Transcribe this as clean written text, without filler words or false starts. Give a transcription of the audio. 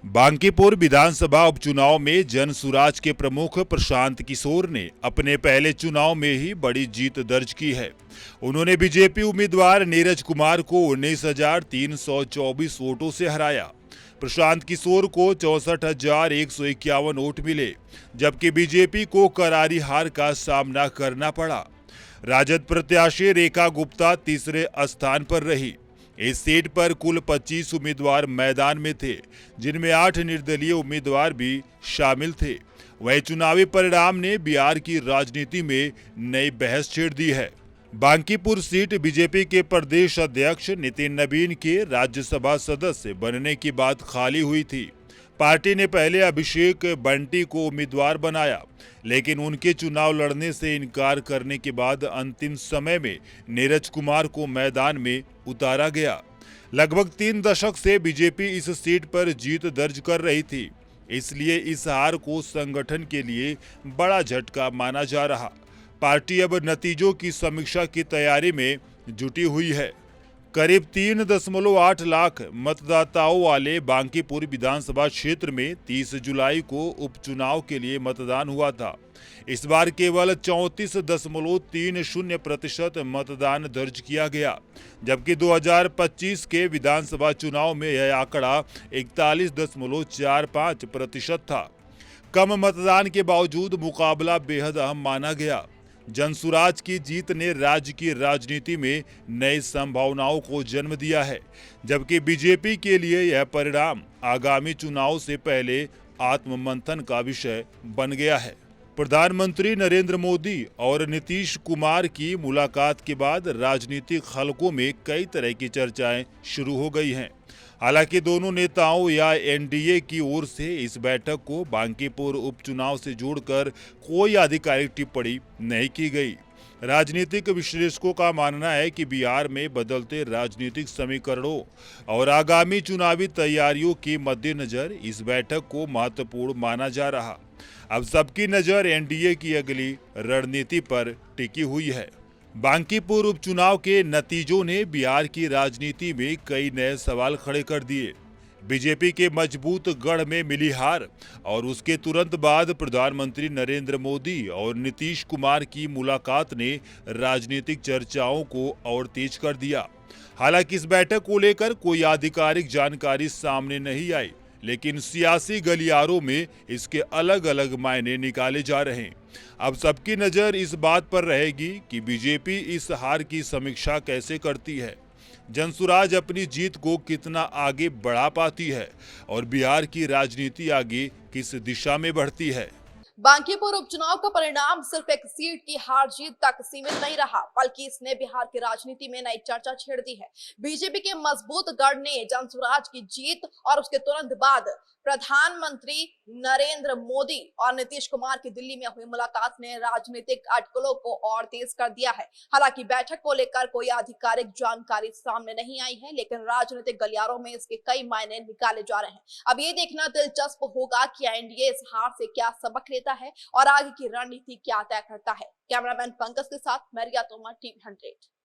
बांकीपुर विधानसभा उपचुनाव में जनसुराज के प्रमुख प्रशांत किशोर ने अपने पहले चुनाव में ही बड़ी जीत दर्ज की है। उन्होंने बीजेपी उम्मीदवार नीरज कुमार को 19,324 वोटों से हराया। प्रशांत किशोर को 64,151 वोट मिले, जबकि बीजेपी को करारी हार का सामना करना पड़ा। राजद प्रत्याशी रेखा गुप्ता तीसरे स्थान पर रही। इस सीट पर कुल 25 उम्मीदवार मैदान में थे, जिनमें 8 निर्दलीय उम्मीदवार भी शामिल थे। वहीं चुनावी परिणाम ने बिहार की राजनीति में नई बहस छेड़ दी है। बांकीपुर सीट बीजेपी के प्रदेश अध्यक्ष नितिन नवीन के राज्यसभा सदस्य बनने की बात खाली हुई थी। पार्टी ने पहले अभिषेक बंटी को उम्मीदवार बनाया, लेकिन उनके चुनाव लड़ने से इनकार करने के बाद अंतिम समय में नीरज कुमार को मैदान में उतारा गया। लगभग 3 दशक से बीजेपी इस सीट पर जीत दर्ज कर रही थी, इसलिए इस हार को संगठन के लिए बड़ा झटका माना जा रहा। पार्टी अब नतीजों की समीक्षा की तैयारी में जुटी हुई है। करीब 3.8 लाख मतदाताओं वाले बांकीपुर विधानसभा क्षेत्र में 30 जुलाई को उपचुनाव के लिए मतदान हुआ था। इस बार केवल 34.30% मतदान दर्ज किया गया, जबकि 2025 के विधानसभा चुनाव में यह आंकड़ा 41.45% था। कम मतदान के बावजूद मुकाबला बेहद अहम माना गया। जनसुराज की जीत ने राज्य की राजनीति में नई संभावनाओं को जन्म दिया है, जबकि बीजेपी के लिए यह परिणाम आगामी चुनाव से पहले आत्ममंथन का विषय बन गया है। प्रधानमंत्री नरेंद्र मोदी और नीतीश कुमार की मुलाकात के बाद राजनीतिक हलकों में कई तरह की चर्चाएं शुरू हो गई हैं। हालांकि दोनों नेताओं या एनडीए की ओर से इस बैठक को बांकीपुर उपचुनाव से जोड़कर कोई आधिकारिक टिप्पणी नहीं की गई। राजनीतिक विश्लेषकों का मानना है कि बिहार में बदलते राजनीतिक समीकरणों और आगामी चुनावी तैयारियों के मद्देनजर इस बैठक को महत्वपूर्ण माना जा रहा। अब सबकी नजर एनडीए की अगली रणनीति पर टिकी हुई है। बांकीपुर उपचुनाव के नतीजों ने बिहार की राजनीति में कई नए सवाल खड़े कर दिए। बीजेपी के मजबूत गढ़ में मिली हार और उसके तुरंत बाद प्रधानमंत्री नरेंद्र मोदी और नीतीश कुमार की मुलाकात ने राजनीतिक चर्चाओं को और तेज कर दिया। हालांकि इस बैठक को लेकर कोई आधिकारिक जानकारी सामने नहीं आई, लेकिन सियासी गलियारों में इसके अलग अलग मायने निकाले जा रहे हैं। अब सबकी नज़र इस बात पर रहेगी कि बीजेपी इस हार की समीक्षा कैसे करती है, जनसुराज अपनी जीत को कितना आगे बढ़ा पाती है और बिहार की राजनीति आगे किस दिशा में बढ़ती है। बांकीपुर उपचुनाव का परिणाम सिर्फ एक सीट की हार जीत तक सीमित नहीं रहा, बल्कि इसने बिहार की राजनीति में नई चर्चा छेड़ दी है। बीजेपी के मजबूत गढ़ ने जनसुराज की जीत और उसके तुरंत बाद प्रधानमंत्री नरेंद्र मोदी और नीतीश कुमार की दिल्ली में हुई मुलाकात ने राजनीतिक अटकलों को और तेज कर दिया है। हालांकि बैठक को लेकर कोई आधिकारिक जानकारी सामने नहीं आई है, लेकिन राजनीतिक गलियारों में इसके कई मायने निकाले जा रहे हैं। अब ये देखना दिलचस्प होगा कि एनडीए इस हार से क्या सबक लेता है और आगे की रणनीति क्या तय करता है। कैमरामैन पंकज के साथ मैं रिया तोमर, टीवी 100।